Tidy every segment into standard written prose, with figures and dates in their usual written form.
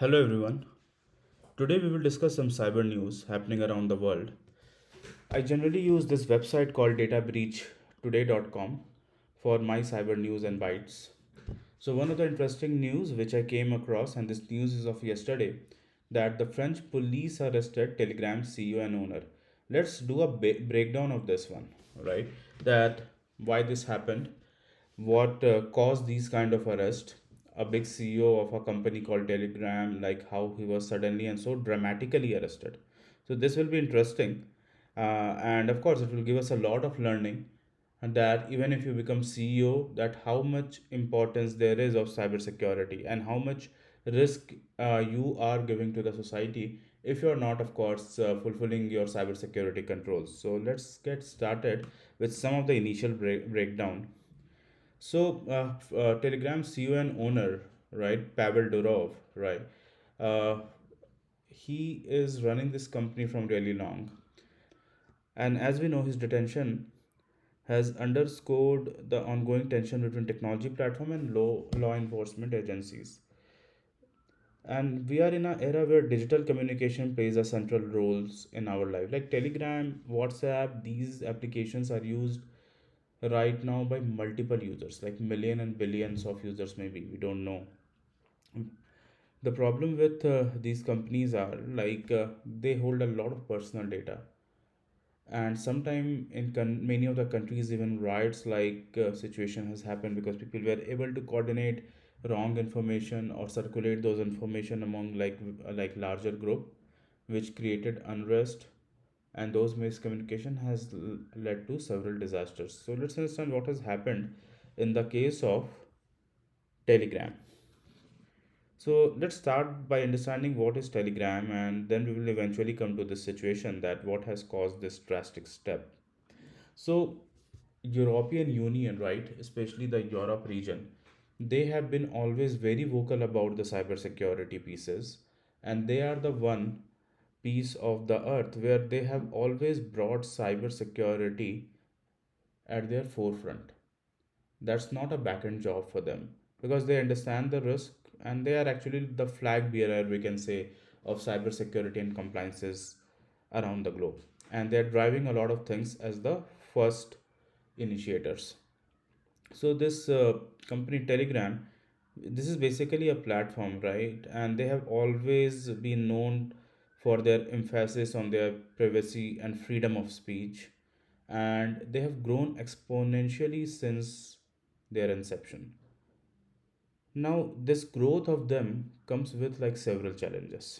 Hello everyone. Today we will discuss some cyber news happening around the world. I generally use this website called databreachtoday.com for my cyber news and bytes. So one of the interesting news which I came across, and this news is of yesterday, that the French police arrested Telegram CEO and owner. Let's do a breakdown of this one, right? That why this happened, what caused these kind of arrest. A big CEO of a company called Telegram, like how he was suddenly and so dramatically arrested. So this will be interesting, and of course it will give us a lot of learning, and that even if you become CEO, that how much importance there is of cybersecurity and how much risk you are giving to the society if you are not, of course, fulfilling your cybersecurity controls. So let's get started with some of the initial breakdown. So, Telegram CEO and owner, right, Pavel Durov, right, uh, he is running this company from really long. And as we know, his detention has underscored the ongoing tension between technology platform and law enforcement agencies. And we are in an era where digital communication plays a central roles in our life. Like Telegram, WhatsApp, these applications are used right now by multiple users, like million and billions of users, maybe we don't know. The problem with these companies are like they hold a lot of personal data, and sometime in many of the countries even riots like situation has happened because people were able to coordinate wrong information or circulate those information among like larger group, which created unrest, and those miscommunication has led to several disasters. So let's understand what has happened in the case of Telegram. So let's start by understanding what is Telegram, and then we will eventually come to this situation that what has caused this drastic step. So European Union, right, especially the Europe region, they have been always very vocal about the cybersecurity pieces, and they are the one piece of the earth where they have always brought cybersecurity at their forefront. That's not a back end job for them because they understand the risk, and they are actually the flag bearer, we can say, of cybersecurity and compliances around the globe. And they're driving a lot of things as the first initiators. So, this company Telegram, this is basically a platform, right? And they have always been known for their emphasis on their privacy and freedom of speech, and they have grown exponentially since their inception. Now, this growth of them comes with like several challenges.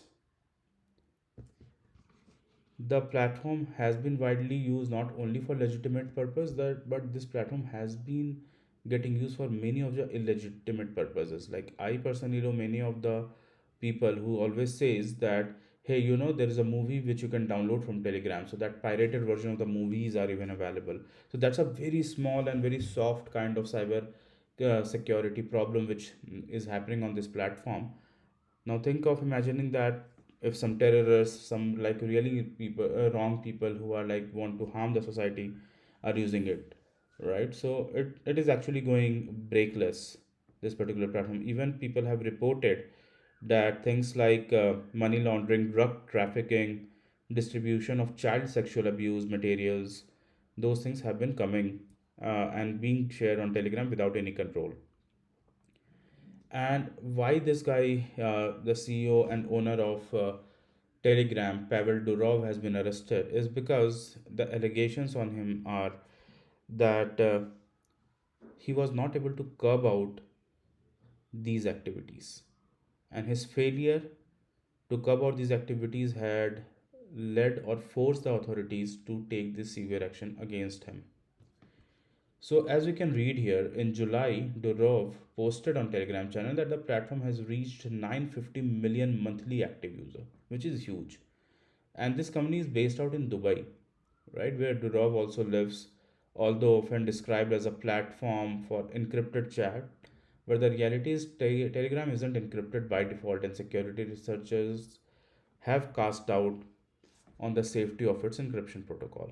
The platform has been widely used not only for legitimate purpose that but this platform has been getting used for many of the illegitimate purposes. Like I personally know many of the people who always says that, hey, there is a movie which you can download from Telegram, so that pirated version of the movies are even available. So that's a very small and very soft kind of cyber security problem which is happening on this platform. Now think of imagining that if some terrorists, some like really people, wrong people who are like want to harm the society are using it, right? So it is actually going breakless, this particular platform. Even people have reported that things like money laundering, drug trafficking, distribution of child sexual abuse materials, those things have been coming and being shared on Telegram without any control. And why this guy, the CEO and owner of Telegram, Pavel Durov, has been arrested is because the allegations on him are that he was not able to curb out these activities, and his failure to curb out these activities had led or forced the authorities to take this severe action against him. So, as we can read here, in July, Durov posted on Telegram channel that the platform has reached 950 million monthly active user, which is huge. And this company is based out in Dubai, right, where Durov also lives, although often described as a platform for encrypted chat. But the reality is, Telegram isn't encrypted by default, and security researchers have cast doubt on the safety of its encryption protocol.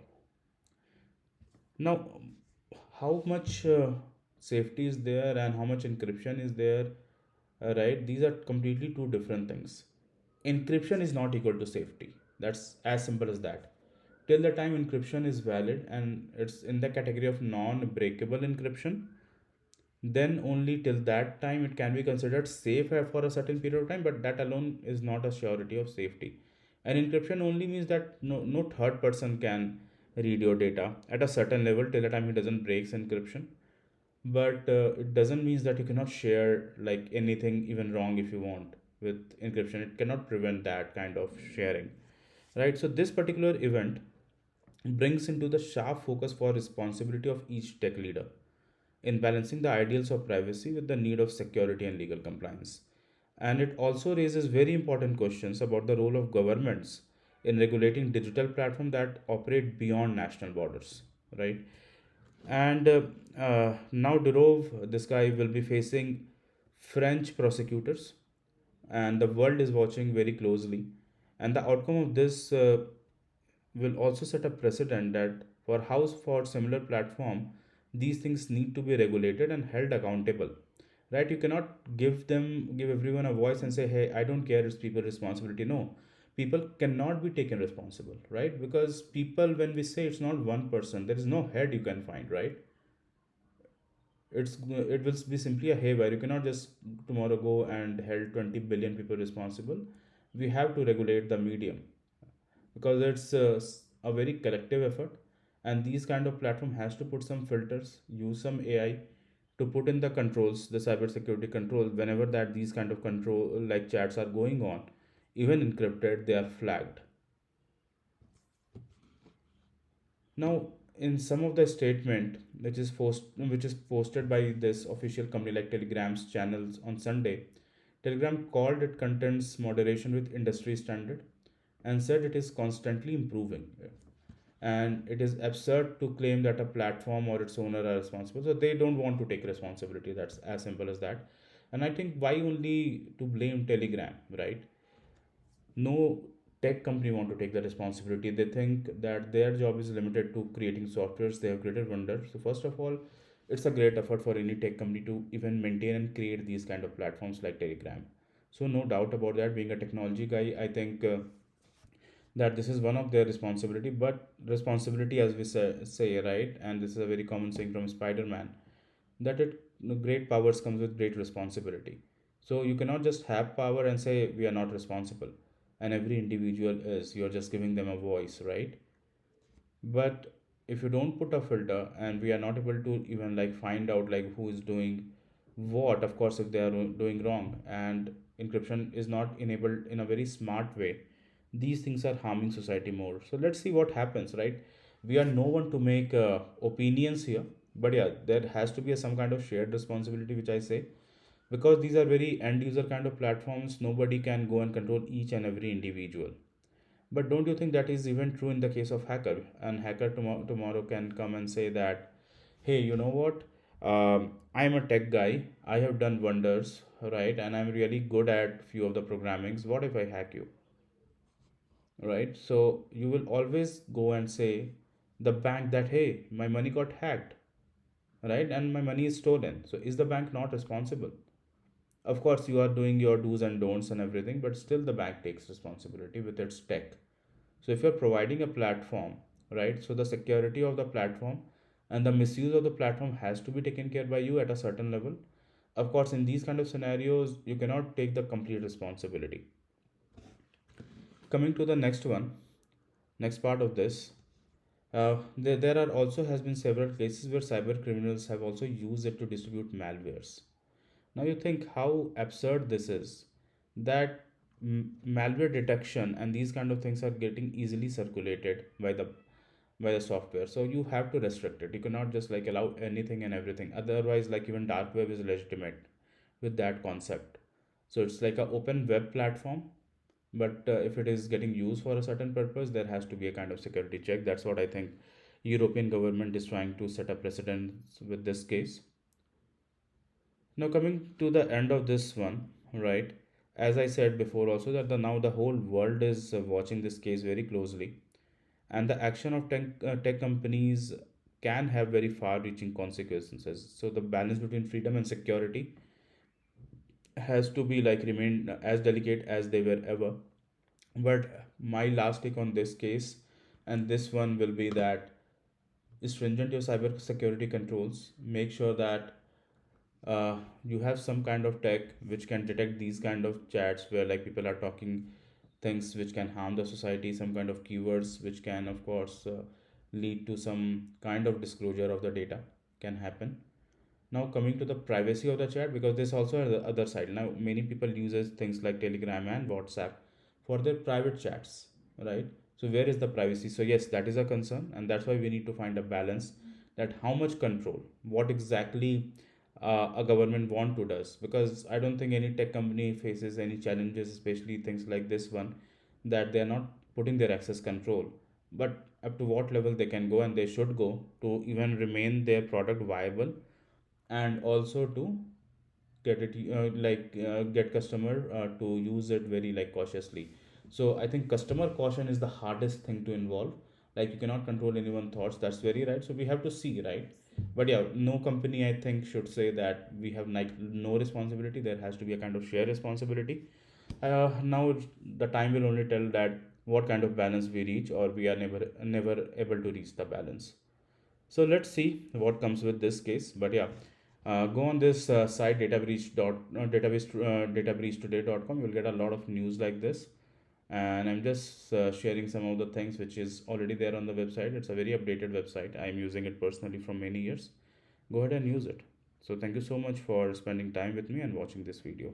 Now, how much safety is there and how much encryption is there? right? These are completely two different things. Encryption is not equal to safety. That's as simple as that. Till the time encryption is valid and it's in the category of non-breakable encryption, then only till that time it can be considered safe for a certain period of time, but that alone is not a surety of safety. And encryption only means that no third person can read your data at a certain level till the time he doesn't breaks encryption. But it doesn't mean that you cannot share like anything even wrong if you want with encryption. It cannot prevent that kind of sharing, right? So this particular event brings into the sharp focus for responsibility of each tech leader in balancing the ideals of privacy with the need of security and legal compliance. And it also raises very important questions about the role of governments in regulating digital platforms that operate beyond national borders, right? And now Durov, this guy will be facing French prosecutors, and the world is watching very closely. And the outcome of this will also set a precedent that for similar platform, these things need to be regulated and held accountable, right? You cannot give everyone a voice and say, hey, I don't care, it's people responsibility. No, people cannot be taken responsible, right? Because people, when we say, it's not one person, there is no head you can find, right? It will be simply a haywire. You cannot just tomorrow go and held 20 billion people responsible. We have to regulate the medium because it's a very collective effort, and these kind of platform has to put some filters, use some AI to put in the controls, the cyber security control. Whenever that these kind of control like chats are going on, even encrypted, they are flagged. Now, in some of the statement which is posted by this official company like Telegram's channels on Sunday, Telegram called it contents moderation with industry standard and said it is constantly improving. And it is absurd to claim that a platform or its owner are responsible. So they don't want to take responsibility. That's as simple as that. And I think why only to blame Telegram, right? No tech company want to take the responsibility. They think that their job is limited to creating softwares. They have created wonders. So first of all, it's a great effort for any tech company to even maintain and create these kind of platforms like Telegram. So no doubt about that. Being a technology guy, I think that this is one of their responsibility. But responsibility, as we say, right, and this is a very common saying from Spider-Man, that great powers comes with great responsibility. So you cannot just have power and say we are not responsible, and every individual is. You're just giving them a voice, right? But if you don't put a filter and we are not able to even like find out like who is doing what, of course if they are doing wrong and encryption is not enabled in a very smart way, these things are harming society more. So let's see what happens, right? We are no one to make opinions here, but yeah, there has to be some kind of shared responsibility, which I say, because these are very end user kind of platforms. Nobody can go and control each and every individual. But don't you think that is even true in the case of hacker? And hacker tomorrow can come and say that, hey, you know what? I'm a tech guy. I have done wonders, right? And I'm really good at few of the programmings. What if I hack you, right? So you will always go and say the bank that, hey, my money got hacked, right? And my money is stolen. So is the bank not responsible? Of course, you are doing your do's and don'ts and everything, but still the bank takes responsibility with its tech. So if you're providing a platform, right, so the security of the platform and the misuse of the platform has to be taken care by you at a certain level. Of course, in these kind of scenarios, you cannot take the complete responsibility. Coming to the next one, next part of this, there are also has been several cases where cyber criminals have also used it to distribute malwares. Now you think how absurd this is, that malware detection and these kind of things are getting easily circulated by the software. So you have to restrict it. You cannot just like allow anything and everything. Otherwise, like even dark web is legitimate with that concept. So it's like a open web platform, but if it is getting used for a certain purpose, there has to be a kind of security check. That's what I think European government is trying to set a precedent with this case. Now coming to the end of this one, right? As I said before, also that now the whole world is watching this case very closely, and the action of tech companies can have very far-reaching consequences. So the balance between freedom and security has to be like remain as delicate as they were ever. But my last take on this case and this one will be that stringent your cyber security controls. Make sure that you have some kind of tech which can detect these kind of chats where like people are talking things which can harm the society, some kind of keywords which can of course lead to some kind of disclosure of the data can happen. Now coming to the privacy of the chat, because this also has the other side. Now many people uses things like Telegram and WhatsApp for their private chats, right? So where is the privacy? So yes, that is a concern, and that's why we need to find a balance, that how much control, what exactly a government want to does. Because I don't think any tech company faces any challenges, especially things like this one, that they are not putting their access control. But up to what level they can go and they should go to even remain their product viable, and also to get it get customer to use it very like cautiously. So I think customer caution is the hardest thing to involve. Like you cannot control anyone's thoughts, that's very right, so we have to see, right? But yeah, no company I think should say that we have like no responsibility. There has to be a kind of shared responsibility. Now the time will only tell that what kind of balance we reach, or we are never able to reach the balance. So let's see what comes with this case. But yeah, go on this site databreachtoday.com. You'll get a lot of news like this, and I'm just sharing some of the things which is already there on the website. It's a very updated website. I'm using it personally from many years. Go ahead and use it. So thank you so much for spending time with me and watching this video.